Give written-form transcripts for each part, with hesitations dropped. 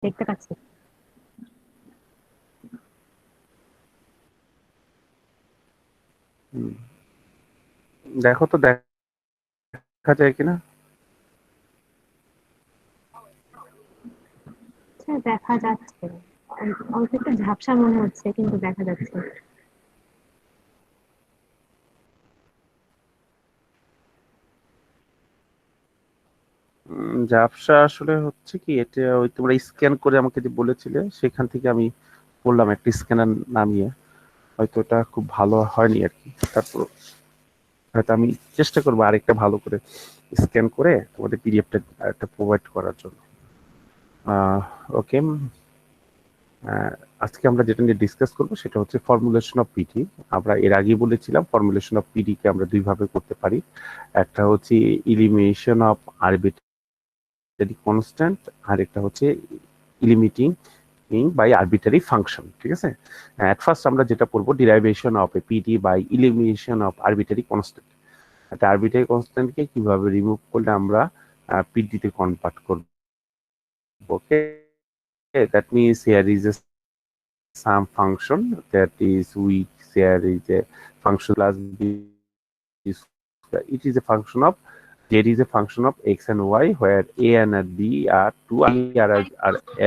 দেখতে পাচ্ছি। দেখো তো দেখা যায় কিনা। হ্যাঁ, দেখা যাচ্ছে। অল্প একটু ঝাপসা মনে হচ্ছে, কিন্তু দেখা যাচ্ছে। ঝাপসা আসলে হচ্ছে কি, এটা ওই তোমরা স্ক্যান করে আমাকে যে বলেছিলে সেখান থেকে আমি বললাম একটা স্ক্যানার নামিয়ে, হয়তো ওটা খুব ভালো হয়নি আর কি। তারপর হয়তো আমি চেষ্টা করবো আরেকটা ভালো করে স্ক্যান করে তোমাদের পিডিএফটা একটা প্রোভাইড করার জন্য। ওকে, আজকে আমরা যেটা নিয়ে ডিসকাস করবো সেটা হচ্ছে ফর্মুলেশন অফ পিডি। আমরা এর আগে বলেছিলাম ফর্মুলেশন অফ পিডি কে আমরা দুই ভাবে করতে পারি। একটা হচ্ছে ইলিমিনেশন অফ আরবিট্রারি কনস্ট্যান্ট, আর একটা হচ্ছে ইলিমিটিং বাই আরবিট্রারি ফাংশন। ঠিক আছে, এট ফার্স্ট আমরা যেটা পড়বো derivation of a PD by elimination of arbitrary constant. একটা আরবিট্রারি কনস্ট্যান্টকে কিভাবে রিমুভ করলে আমরা পিডিতে কনভার্ট করবো। Okay, that means here is some function that is we share is a function plus b square. It is a function of there is a function of x and y where a and b are two are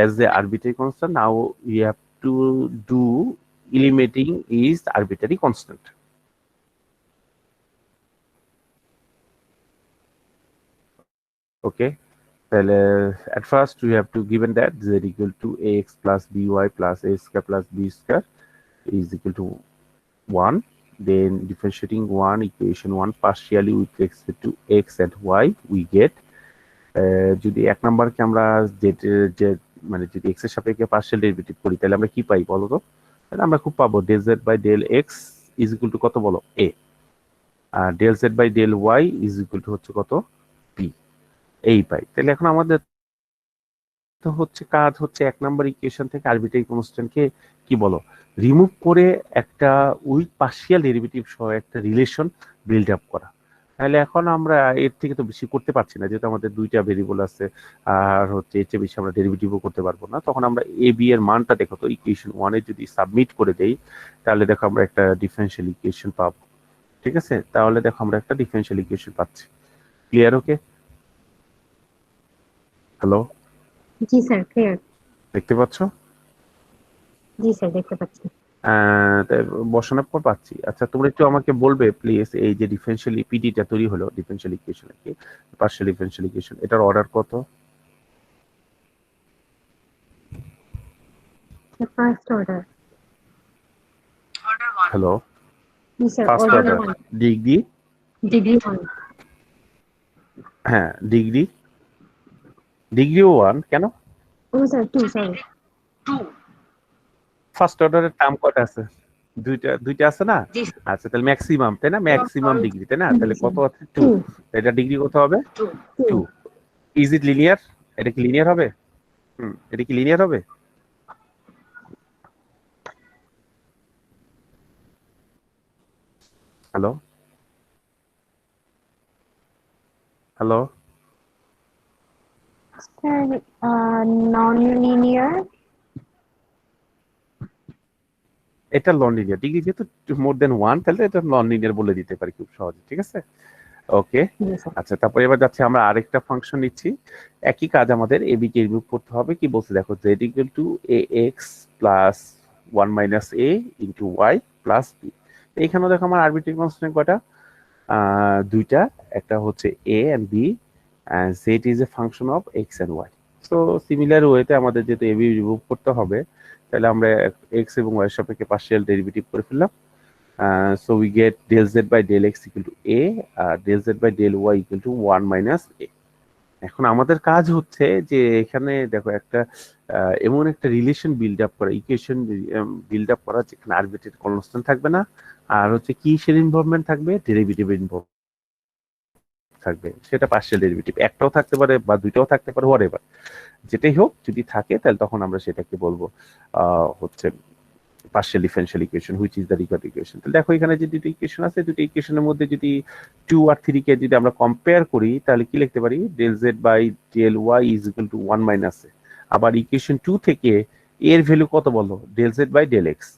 as the arbitrary constant. Now we have to do eliminating is arbitrary constant. Okay, well, at first we have to given that z equal to ax plus by plus a square plus b square is equal to 1, then differentiating one equation 1 partially with respect to x and y we get যদি এক নাম্বারকে আমরা যে মানে যদি x এর সাপেক্ষে partial derivative করি তাহলে আমরা কি পাই বলো তো? তাহলে আমরা খুব পাবো del z by del x is equal to কত বলো a, R del z by del y is equal to হচ্ছে কত b, এই পাই। তাহলে এখন আমাদের তো হচ্ছে কাজ হচ্ছে এক নাম্বার ইকুয়েশন থেকে আরবিট্রারি কনস্ট্যান্টকে কি বলো রিমুভ করে একটা উইথ পার্শিয়াল ডেরিভেটিভ সহ একটা রিলেশন বিল্ড আপ করা। তাহলে এখন আমরা এর থেকে তো বেশি করতে পারছি না, যেহেতু আমাদের দুইটা ভেরিয়েবল আছে আর হচ্ছে এর চেয়ে বেশি আমরা ডেরিভেটিভও করতে পারবো না। তখন আমরা এ বি এর মানটা দেখো তো ইকুয়েশন ওয়ানে যদি সাবমিট করে দেই তাহলে দেখো আমরা একটা ডিফারেনশিয়াল ইকুয়েশন পাবো। ঠিক আছে, তাহলে দেখো আমরা একটা ডিফারেনশিয়াল ইকুয়েশন পাচ্ছি। ক্লিয়ার? ওকে, হ্যালো, জি স্যার, ক্লিয়ার। দেখতে পাচ্ছ? জি স্যার, দেখতে পাচ্ছি। বসানোর পর পাচ্ছি। আচ্ছা, তোমরা একটু আমাকে বলবে প্লিজ, এই যে ডিফারেনশিয়াল পিডিটা তৈরি হলো ডিফারেনশিয়াল ইকুয়েশন কি পার্শিয়াল ডিফারেনশিয়াল ইকুয়েশন, এটার অর্ডার কত? First order. হ্যালো, জি sir, first order order 1। Degree. Degree 1। হ্যাঁ, ডিগ্রি, ডিগ্রিও ওয়ান কেন? ও স্যার, 2, সরি। ফার্স্ট অর্ডারের টার্ম কয়টা আছে? দুইটা, দুইটা আছে না? জি আচ্ছা, তাহলে ম্যাক্সিমাম, তাই না? ম্যাক্সিমাম ডিগ্রি, তাই না? তাহলে কত আছে? 2। 2। এটা ডিগ্রি কত হবে? 2। 2। Is it linear? এটা কি লিনিয়ার হবে? এটা কি লিনিয়ার হবে? Hello, hello, sir, non linear. এটা নন লিনিয়ার ডিগ্রি, যেহেতু মোর দেন ওয়ান তাহলে এটা নন লিনিয়ার বলে দিতে পারি খুব সহজে। ঠিক আছে, ওকে। জি স্যার। আচ্ছা, তারপরে এবার যাচ্ছে আমরা আরেকটা ফাংশন নিচ্ছি। একই কাজ আমাদের এবি কে রিমুভ করতে হবে। কি বলছে দেখো, z equal to a x plus one minus a into y plus b. এইখানেও দেখো আমার আরবিট্রারি কনস্ট্যান্ট কয়টা? দুইটা, একটা হচ্ছে a and b, and z is a function of x and y. So similar ওয়েতে আমাদের যেহেতু এবি রিমুভ করতে হবে, তাহলে আমরা এক্স এবং ওয়াই এর সাপেক্ষে পার্শিয়াল ডেরিভেটিভ করে ফেললাম। So we get del z by del x equal to a, del z by del y equal to 1 minus a. এখন আমাদের কাজ হচ্ছে যে এখানে দেখো একটা এমন একটা রিলেশন বিল্ড আপ করা, ইকুয়েশন বিল্ড আপ করা যেখানে আরবিট্রারি কনস্ট্যান্ট থাকবে না, আর হচ্ছে কিসের ইনভলভমেন্ট থাকবে? ডেরিভেটিভ ইনভলভ থাকবে। সেটা পার্শিয়াল ডেরিভেটিভ একটাও থাকতে পারে বা দুইটাও থাকতে পারে, হোয়াটএভার যেটাই হোক, যদি থাকে তাহলে তখন আমরা সেটাকে বলবো হচ্ছে partial differential equation which is the required equation. তাহলে দেখো এখানে যে দুটো ইকুয়েশন আছে, দুটো ইকুয়েশনের মধ্যে যদি 2 আর 3 কে যদি আমরা কম্পেয়ার করি তাহলে কি লিখতে পারি? del z by del y is equal to 1 minus a। আবার ইকুয়েশন 2 থেকে এর ভ্যালু কত বলো, del z by del x.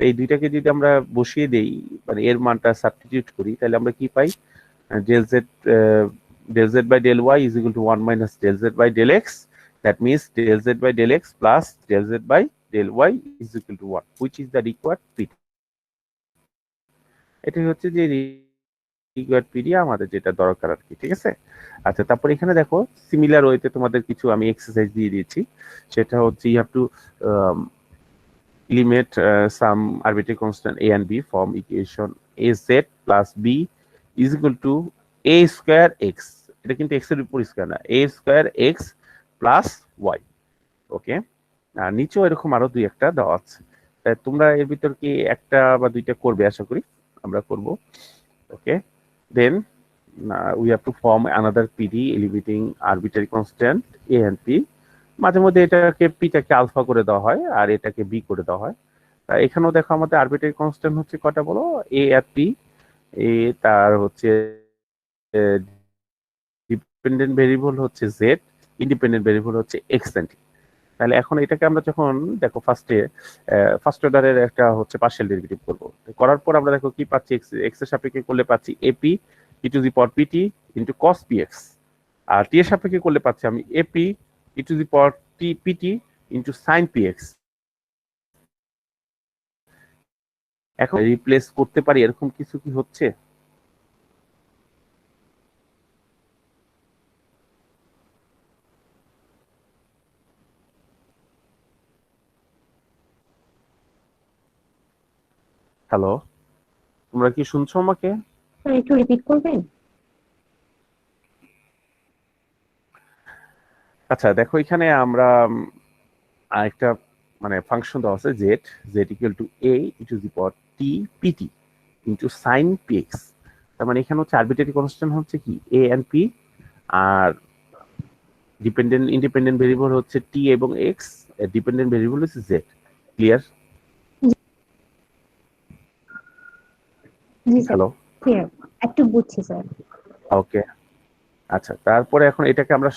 এই দুইটাকে যদি আমরা বসিয়ে দেই, মানে এর মানটা সাবস্টিটিউট করি, তাহলে আমরা কি পাই, del z del z by del y is equal to 1 minus del z by del x. That means del z by del x plus del z by del y is equal to 1, which is the required PD. এটাই হচ্ছে যে required PD আমাদের যেটা দরকার আর কি, ঠিক আছে। আচ্ছা, তারপর এখানে দেখো সিমিলার ওয়েতে তোমাদের কিছু আমি এক্সারসাইজ দিয়ে দিয়েছি। সেটা হচ্ছে you have to eliminate some arbitrary constant a and b from equation az plus b is equal to a square x. এটা কিন্তু x এর উপর স্কয়ার না, a square x plus y. ওকে, আর নিচেও এরকম আরো দুই একটা দেওয়া আছে। তোমরা এর ভিতর কি একটা বা দুইটা করবে আশা করি, আমরা করব। ওকে, দেন we have to form another PD eliminating arbitrary constant a and p. মাঝে মধ্যে এটাকে পিটাকে আলফা করে দেওয়া হয় আর এটাকে বি করে দেওয়া হয়। এখানেও দেখো আমাদের আরবিট্রারি কনস্ট্যান্ট হচ্ছে কটা বলো, এ আর পি। এ তার হচ্ছে ডিপেন্ডেন্ট ভেরিয়েবল হচ্ছে জেড, ইন্ডিপেন্ডেন্ট ভেরিয়েবল হচ্ছে এক্স এন্ড টি। তাহলে এখন এটাকে আমরা যখন দেখো ফার্স্ট অর্ডারের একটা হচ্ছে পার্শিয়াল ডেরিভেটিভ করবো, করার পর আমরা দেখো কি পাচ্ছি, এক্স এর সাপেক্ষে করলে পাচ্ছি a p e to the power p t into cos p x, আর টি এর সাপেক্ষে করলে পাচ্ছি আমি a p e to the power t p t into sine p x. এখন রিপ্লেস করতে পারি এরকম কিছু কি হচ্ছে? হ্যালো, তোমরা কি শুনছো আমাকে? একটু রিপিট করবেন? আচ্ছা, দেখো এখানে আমরা আরেকটা মানে ফাংশন দেওয়া আছে z, z equal to a e to the power t p t into sine p x. তার মানে এখানে হচ্ছে আরবিট্রারি কনস্ট্যান্ট হচ্ছে কি এ এন্ড পি, আর ইন্ডিপেন্ডেন্ট ভেরিয়েবল হচ্ছে টি এবং এক্স, ডিপেন্ডেন্ট ভেরিয়েবল হচ্ছে জেড। ক্লিয়ার? জি স্যার, হ্যালো, ক্লিয়ার, একটু বুঝছি স্যার। ওকে। আচ্ছা, তারপরে এখন এটাকে আমরা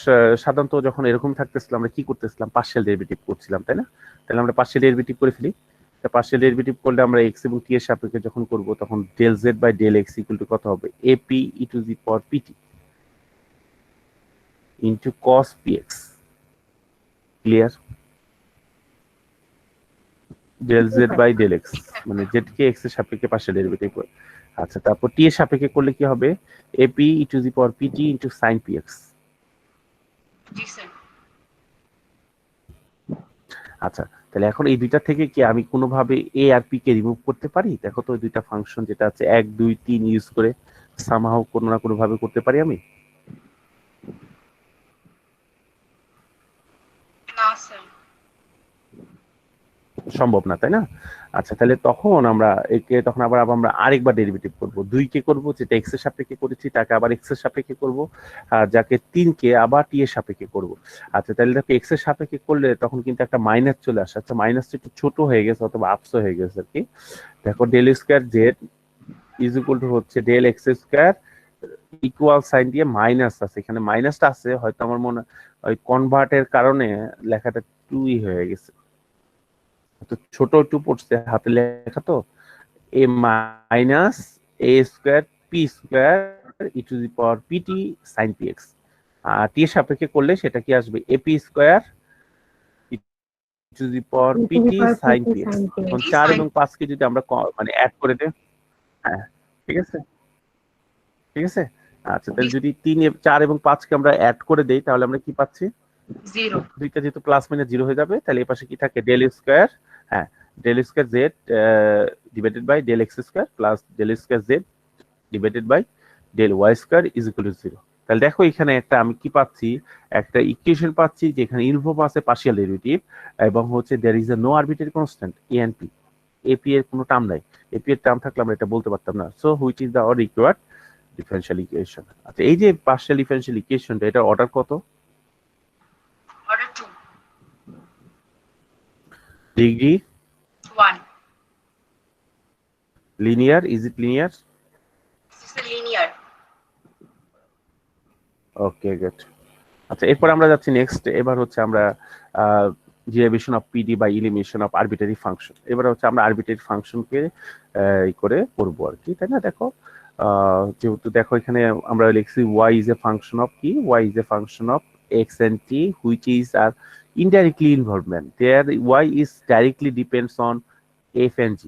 সাধারণত যখন এরকম থাকতেছিল আমরা কি করতেছিলাম, পার্শিয়াল ডেরিভেটিভ করছিলাম, তাই না? তাহলে আমরা পার্শিয়াল ডেরিভেটিভ করে ফেলি। পার্শিয়াল ডেরিভেটিভ করলে আমরা এক্স এবং টি এর সাপেক্ষে যখন করব তখন del z by del x equal to কত হবে, a p e to the power p t into cos p x. Clear? Del z by del x মানে জেড কে এক্স এর সাপেক্ষে পার্শিয়াল ডেরিভেটিভ করে। আচ্ছা, তারপর টি এর সাপেক্ষে করলে কি হবে, a p e to the power p t into sine p x. জি স্যার। আচ্ছা, তাহলে এখন এই দুইটা থেকে কি আমি কোনোভাবে এ আর পি কে রিমুভ করতে পারি? দেখো তো ওই দুইটা ফাংশন যেটা আছে 1 2 3 ইউজ করে সামহাও কোনো না কোনো ভাবে করতে পারি আমি? না স্যার। সম্ভব না, তাই না? আচ্ছা, তাহলে তখন আমরা আমরা আরেকবার ডেরিভেটিভ করব। 2 কে করব, যেটা এক্স এর সাপেক্ষে করেছি তাকে আবার এক্স এর সাপেক্ষে করব, আর যাকে 3 কে আবার টি এর সাপেক্ষে করব। আচ্ছা, তাহলে দেখো এক্স এর সাপেক্ষে করলে তখন কিন্তু একটা মাইনাস চলে আসে। আচ্ছা, মাইনাসটা একটু ছোট হয়ে গেছে অথবা আপস হয়ে গেছে আর কি। দেখো del square z is equal to হচ্ছে del x square, equal sign দিয়ে মাইনাস আছে, এখানে মাইনাসটা আছে হয়তো আমার মনে ওই কনভার্টের কারণে লেখাটা 2 হয়ে গেছে, তো ছোট একটু পড়ছে হাতে লেখা, তো a minus a square p square e to the power p t sine p x. আর টি এর সাপেক্ষে করলে সেটা কি আসবে, a p square e to the power p t sine p x. এখন 4 এবং 5 কে যদি আমরা মানে অ্যাড করে দেই, হ্যাঁ ঠিক আছে, ঠিক আছে। আচ্ছা, তাহলে যদি 4 এবং 5 কে আমরা অ্যাড করে দেই তাহলে আমরা কি পাচ্ছি, 0। দুইটা যেহেতু প্লাস মাইনাস 0 হয়ে যাবে, তাহলে এই পাশে কি থাকে, ডেল স্কয়ার, হ্যাঁ del square z divided by del x square plus del square z divided by del y square is equal to 0। তাহলে দেখো এখানে একটা আমি কি পাচ্ছি, একটা ইকুয়েশন পাচ্ছি যেখানে ইনভলভ আছে পার্শিয়াল ডেরিভেটিভ এবং হচ্ছে there is a no arbitrary constant a and p. A p এর কোনো টার্ম নাই, এপি এর টার্ম থাকলে আমরা এটা বলতে পারতাম না। So which is the required differential equation. আচ্ছা, এই যে পার্শিয়াল ডিফারেনশিয়াল ইকুয়েশনটা, এটার অর্ডার কত? Order 2। Degree 1। Linear, is it linear? This is a linear. Okay, good. আচ্ছা, এরপর আমরা যাচ্ছি নেক্সট। এবার হচ্ছে আমরা derivation of PD by elimination of arbitrary function. এবার হচ্ছে আমরা আরবিটারি ফাংশনকে করে করবো আর কি, তাই না? দেখো যেহেতু দেখো এখানে আমরা লিখছি y is a function of কি, y is a function of x and t which is are indirectly involvement. There y is directly depends on f and g,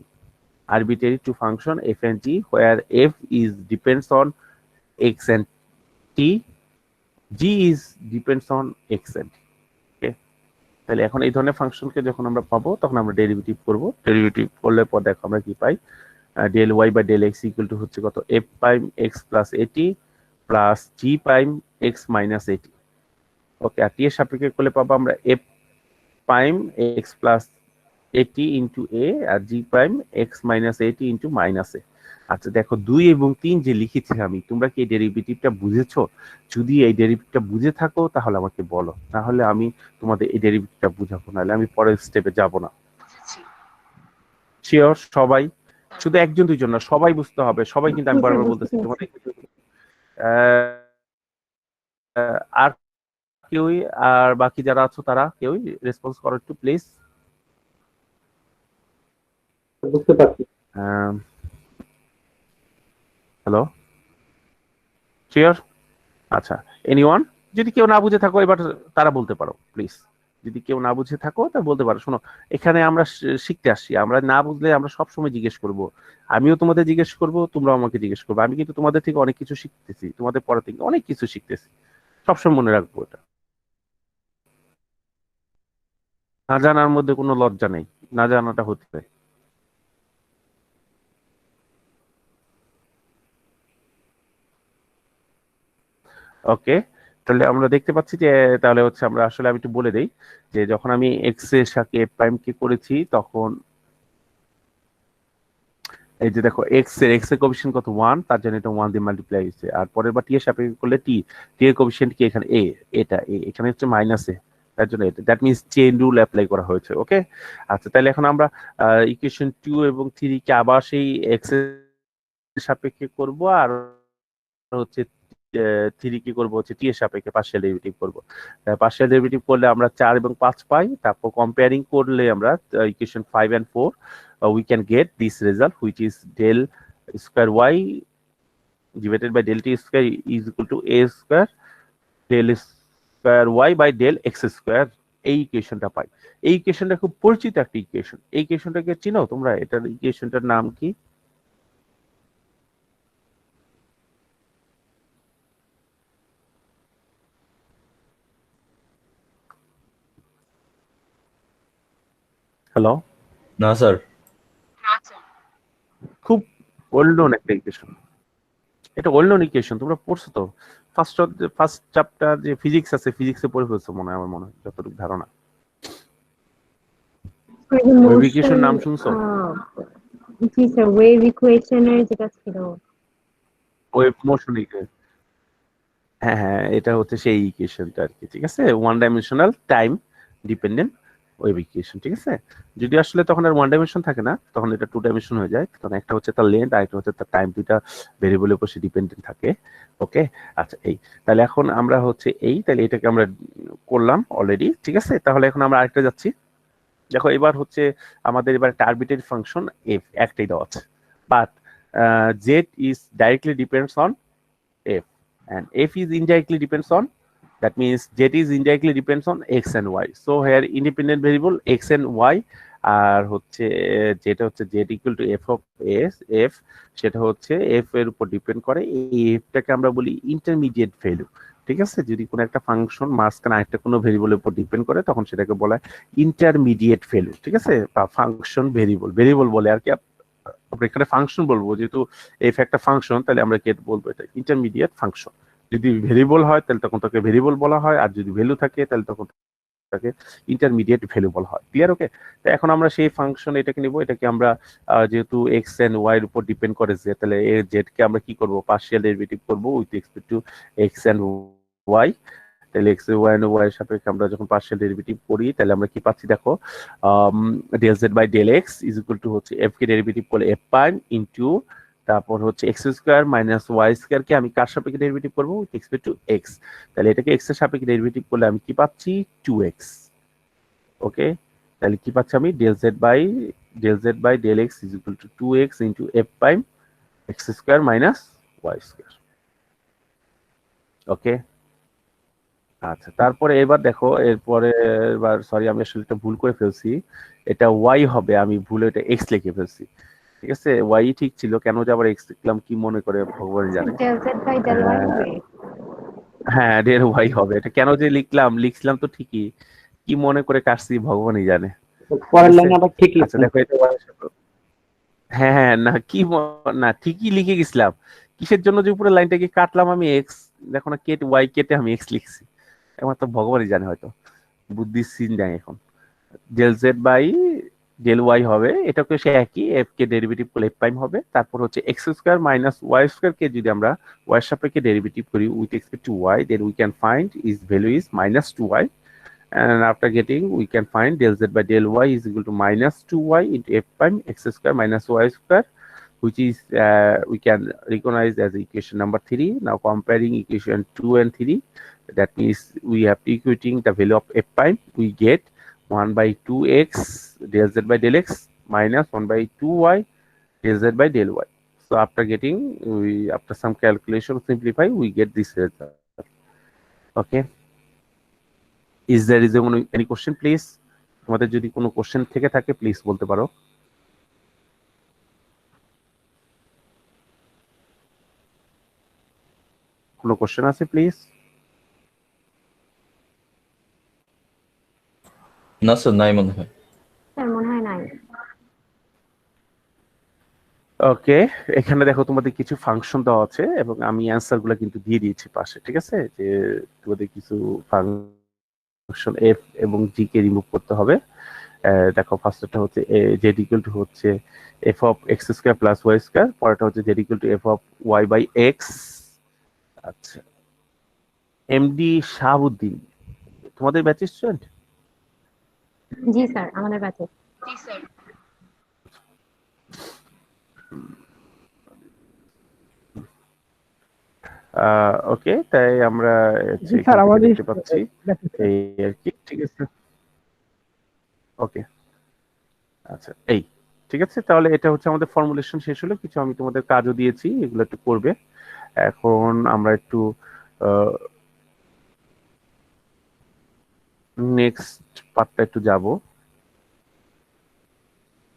arbitrary two function f and g, where f is depends on x and t, g is depends on x and t. Okay, তাহলে এখন এই ধরনের ফাংশনকে যখন আমরা পাবো তখন আমরা ডেরিভেটিভ করব। ডেরিভেটিভ করলে পর দেখো আমরা কি পাই, del y by del x equal to হচ্ছে কত, f prime x plus at plus g prime x minus at। Okay, R t এর সাপেক্ষে করলে পাবো আমরা f prime x plus at into a R g prime x minus at into minus a। আচ্ছা দেখো 2 এবং 3 যে লিখেছি আমি, তোমরা কি এই ডেরিভেটিভটা বুঝেছো? যদি এই ডেরিভেটিভটা বুঝে থাকো তাহলে আমাকে বলো, তাহলে আমি তোমাদের এই ডেরিভেটিভটা বুঝাবো, নাহলে আমি পরের স্টেপে যাব না। শিওর সবাই? শুধু একজন দুইজন না, সবাই বুঝতে হবে, সবাই কিন্তু আমি বারবার বলতেছি তোমাদের। আর কেউই, আর বাকি যারা আছো তারা কেউই রেসপন্স করো একটু প্লিজ। বুঝতে পারছি। Hello, sure? আচ্ছা, এনিওয়ান? যদি কেউ না বুঝে থাকো এবার তারা বলতে পারো প্লিজ। যদি কেউ না বুঝে থাকো তা বলতে পারো। শোনো, এখানে আমরা শিখতে আসছি, আমরা না বুঝলে আমরা সবসময় জিজ্ঞেস করব। আমিও তোমাদের জিজ্ঞেস করব, তোমরাও আমাকে জিজ্ঞেস করবো। আমি কিন্তু তোমাদের থেকে অনেক কিছু শিখতেছি, তোমাদের পড়া থেকে অনেক কিছু শিখতেছি, সবসময় মনে রাখবো এটা। না জানার মধ্যে কোনো লজ্জা নেই, না জানাটা হতে পারে। ওকে, তাহলে আমরা দেখতে পাচ্ছি যে তাহলে হচ্ছে আমরা আসলে আমি একটু বলে দেই যে যখন আমি এক্স এর সাথে এফ প্রাইম কে করেছি তখন এই যে দেখো এক্স এর কোএফিশিয়েন্ট কত 1, তার জন্য এটা 1 দিয়ে মাল্টিপ্লাই হয়েছে। আর পরের বার টি এর সাপেক্ষে করলে টি এর কোএফিশিয়েন্ট কি এখানে এ, এটা এ, এখানে হচ্ছে মাইনাস এ, তার জন্য এটা, that means chain rule apply করা হয়েছে। ওকে, আচ্ছা তাহলে এখন আমরা ইকুয়েশন 2 এবং 3 কে আবার সেই এক্স এর সাপেক্ষে করব, আর হচ্ছে 3 কি করব হচ্ছে টি এর সাপেক্ষে পার্শিয়াল ডেরিভেটিভ করব। পার্শিয়াল ডেরিভেটিভ করলে আমরা 4 এবং 5 পাই, তারপর কম্পেয়ারিং করলে আমরা equation 5 and 4 we can get this result which is del square y divided by del t square is equal to a square del square y by del x square। এই ইকুয়েশনটা পাই। এই ইকুয়েশনটা খুব পরিচিত একটা ইকুয়েশন। এই ইকুয়েশনটাকে চিনো তোমরা? এটার ইকুয়েশনটার নাম কি? হ্যালো, না স্যার। না স্যার। খুব ওয়েল নোন একটা ইকুয়েশন, এটা ওয়েল নোন ইকুয়েশন, তোমরা পড়ছো তো। ফার্স্ট চ্যাপ্টার যে ফিজিক্স আছে, ফিজিক্সে পড়ে ফেলছো মনে হয়, আমার মনে হয় যতটুকু ধারণা। ওয়েভ ইকুয়েশন নাম শুনছো? জি স্যার, ওয়েভ ইকুয়েশনের যেটা ছিল, ওয়েভ মোশন ইকুয়েশন, হ্যাঁ হ্যাঁ, এটা হচ্ছে সেই ইকুয়েশনটা আর কি। ঠিক আছে, one dimensional time dependent wave equation. ঠিক আছে, যদি আসলে তখন আর ওয়ান ডাইমেনশন থাকে না, তখন এটা টু ডাইমেনশন হয়ে যায়। তখন একটা হচ্ছে তার লেন্থ আর একটা হচ্ছে তার টাইম, দুইটা ভেরিয়েবলের উপর সে ডিপেন্ডেন্ট থাকে। ওকে, আচ্ছা এই তাহলে এখন আমরা হচ্ছে এই, তাহলে এটাকে আমরা করলাম অলরেডি। ঠিক আছে, তাহলে এখন আমরা আরেকটা যাচ্ছি। দেখো এবার হচ্ছে আমাদের এবার একটা আরবিট্রারি ফাংশন এফ একটাই দেওয়া আছে, but Z is directly depends on f and f is indirectly depends on, that means z is indirectly depends on x and y, so here independent variable x and y আর হচ্ছে যেটা হচ্ছে z equal to f of s, f সেটা হচ্ছে f এর উপর depend করে। এই f টাকে আমরা বলি ইন্টারমিডিয়েট ভ্যালু। ঠিক আছে, যদি কোনো একটা ফাংশন মাঝখানে আরেকটা কোনো ভেরিয়েবলের উপর ডিপেন্ড করে তখন সেটাকে বলা হয় ইন্টারমিডিয়েট ভ্যালু। ঠিক আছে, বা ফাংশন ভেরিয়েবল বলে আর কি। আমরা এখানে ফাংশন বলবো, যেহেতু এফ একটা ফাংশন, তাহলে আমরা কি বলবো, এটা ইন্টারমিডিয়েট ফাংশন। যদি ভেরিয়েবল হয় তাহলে তখন তাকে ভেরিয়েবল বলা হয়, আর যদি ভ্যালু থাকে তাহলে তখন তাকে ইন্টারমিডিয়েট ভ্যালু বলা হয়। ক্লিয়ার? ওকে, তো এখন আমরা সেই ফাংশন এটাকে নিব, এটাকে আমরা যেহেতু এক্স এন্ড ওয়াই এর উপর ডিপেন্ড করে যে, তাহলে এর জেড কে আমরা কি করব, পার্শিয়াল ডেরিভেটিভ করব with respect to x and y. তাহলে এক্স ওয়াই এন্ড ওয়াই এর সাপেক্ষে আমরা যখন পার্শিয়াল ডেরিভেটিভ করি তাহলে আমরা কি পাচ্ছি দেখো, del z by del x is equal to হচ্ছে এফ কে ডেরিভেটিভ করলে এফ প্রাইম ইনটু তারপর হচ্ছে x square minus y square কে আমি কার সাপেক্ষে ডেরিভেটিভ করবো, উইথ এক্সপেক্ট টু এক্স। তাহলে এটাকে এক্স এর সাপেক্ষে ডেরিভেটিভ করলে আমি কি পাচ্ছি, 2x। ওকে, তাহলে কি পাচ্ছি আমি, del z by del x is equal to 2x into f prime x square minus y square. Okay, আচ্ছা তারপরে এবার দেখো, এরপরে এবার সরি আমি আসলে এটা ভুল করে ফেলছি, এটা ওয়াই হবে, আমি ভুলে এটা এক্স লিখে ফেলছি। ঠিক আছে, ওয়াই ঠিক ছিল, কেন যে আবার এক্স লিখলাম কি মনে করে ভগবান জানে। Del z by del y হবে। হ্যাঁ ডেল ওয়াই হবে, এটা কেন যে লিখলাম তো ঠিকই, কি মনে করে কাটছি ভগবানই জানে। পরের লাইনে আবার ঠিক আচ্ছা লিখছেন। দেখো এটা y এর সাথে- হ্যাঁ হ্যাঁ না না ঠিকই লিখে গেছিলাম, কিসের জন্য যে উপরে লাইনটাকে কাটলাম আমি এক্স, দেখো না কেটে ওয়াই কেটে আমি এক্স লিখছি, একমাত্র ভগবানই জানে হয়তো, বুদ্ধির সিন যায় এখন। Del z by del y হবে, এটাকে সে একই, এফ কে ডেরিভেটিভ করলে এফ প্রাইম হবে, তারপর হচ্ছে x square minus y square কে যদি আমরা ওয়াই এর সাপেক্ষে ডেরিভেটিভ করি with expect to y, then we can find is value is minus 2y, and after getting we can find del z by del y is equal to minus 2y into f prime x square minus y square, which is we can recognize as equation number 3. Now comparing equation 2 and 3, that means we have equating the value of f prime, we get 1 by 2x del z by del x minus 1 by 2y del z by del y. So after getting, after some calculation simplify, we get this result. Okay, is there any question please? তোমাদের যদি কোনো question থেকে থাকে please বলতে পারো। কোনো question আছে please? না স্যার, নাই মনে হয়। স্যার মনে হয় নাই। ওকে, এখানে দেখো তোমাদের কিছু ফাংশন দেওয়া আছে এবং আমি অ্যান্সার গুলো কিন্তু দিয়ে দিয়েছি পাশে, ঠিক আছে, যে তোমাদের কিছু ফাংশন এফ এবং জি কে রিমুভ করতে হবে। দেখো ফার্স্টটা হচ্ছে জেড ইকুয়াল টু হচ্ছে f of x square plus y square, পরেরটা হচ্ছে z equal to f of y by x. আচ্ছা, এমডি শাহাবুদ্দিন তোমাদের ব্যাচের স্টুডেন্ট? জি স্যার, আমাদের ব্যাচে। জি স্যার। ওকে, তাই আমরা জি স্যার, আমাদের দেখতে পাচ্ছি এই আর কি, ঠিক আছে। ওকে, আচ্ছা এই ঠিক আছে, তাহলে এটা হচ্ছে আমাদের ফর্মুলেশন শেষ হলো, কিছু আমি তোমাদের কাজও দিয়েছি, এগুলো একটু করবে। এখন আমরা একটু নেক্সট পার্টটা একটু যাব।